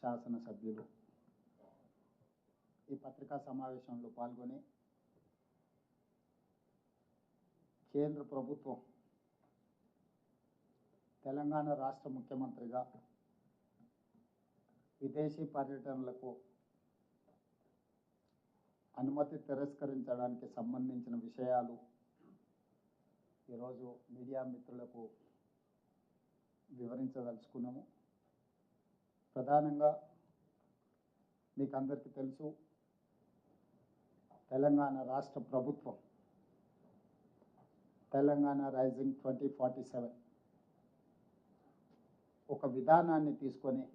శాసనసభ్యులు ఈ పత్రికా సమావేశంలో పాల్గొని కేంద్ర ప్రభుత్వం తెలంగాణ రాష్ట్ర ముఖ్యమంత్రిగా విదేశీ పర్యటనలకు అనుమతి తిరస్కరించడానికి సంబంధించిన విషయాలు ఈరోజు మీడియా మిత్రులకు వివరించదలుచుకున్నాము. ప్రధానంగా మీకు అందరికీ తెలుసు, తెలంగాణ రాష్ట్ర ప్రభుత్వం తెలంగాణ రైజింగ్ 2047 ఒక విధానాన్ని తీసుకొని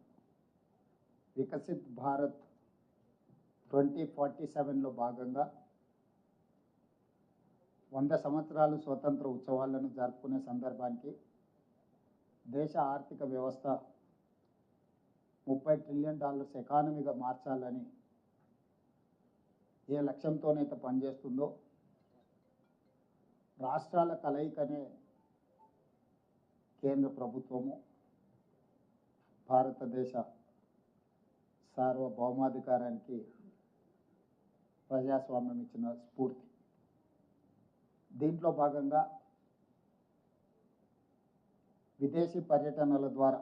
వికసిత్ భారత్ 2047లో భాగంగా 100 సంవత్సరాలు స్వతంత్ర ఉత్సవాలను జరుపుకునే సందర్భానికి దేశ ఆర్థిక వ్యవస్థ $30 ట్రిలియన్ ఎకానమీగా మార్చాలని ఏ లక్ష్యంతోనైతే పనిచేస్తుందో రాష్ట్రాల కలయికనే కేంద్ర ప్రభుత్వము భారతదేశ సార్వభౌమాధికారానికి ప్రజాస్వామ్యం ఇచ్చిన స్ఫూర్తి. దీంట్లో భాగంగా విదేశీ పర్యటనల ద్వారా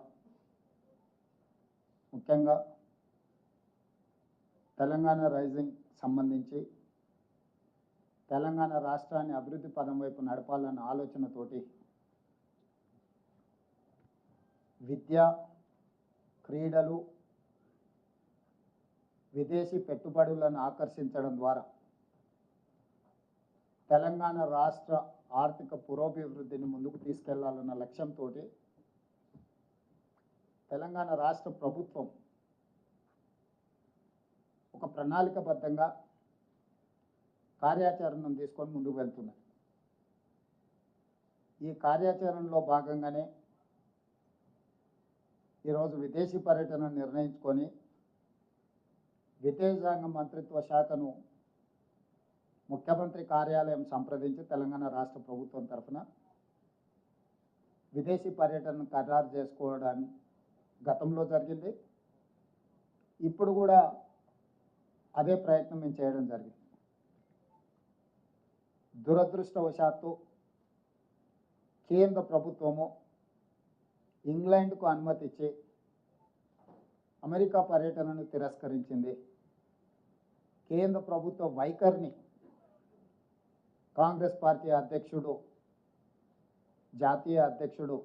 ముఖ్యంగా తెలంగాణ రైజింగ్ సంబంధించి తెలంగాణ రాష్ట్రాన్ని అభివృద్ధి పదం వైపు నడపాలన్న ఆలోచనతోటి విద్య, క్రీడలు, విదేశీ పెట్టుబడులను ఆకర్షించడం ద్వారా తెలంగాణ రాష్ట్ర ఆర్థిక పురోభివృద్ధిని ముందుకు తీసుకెళ్లాలన్న లక్ష్యంతో తెలంగాణ రాష్ట్ర ప్రభుత్వం ఒక ప్రణాళికబద్ధంగా కార్యాచరణను తీసుకొని ముందుకు వెళ్తున్నది. ఈ కార్యాచరణలో భాగంగానే ఈరోజు విదేశీ పర్యటన నిర్ణయించుకొని విదేశాంగ మంత్రిత్వ శాఖను ముఖ్యమంత్రి కార్యాలయం సంప్రదించి తెలంగాణ రాష్ట్ర ప్రభుత్వం తరఫున విదేశీ పర్యటనను ఖరారు చేసుకోవడానికి గతంలో జరిగింది. ఇప్పుడు కూడా అదే ప్రయత్నం మేము చేయడం జరిగింది. దురదృష్టవశాత్తు కేంద్ర ప్రభుత్వము ఇంగ్లాండ్కు అనుమతి ఇచ్చి అమెరికా పర్యటనను తిరస్కరించింది. కేంద్ర ప్రభుత్వ వైఖరిని కాంగ్రెస్ పార్టీ అధ్యక్షుడు, జాతీయ అధ్యక్షుడు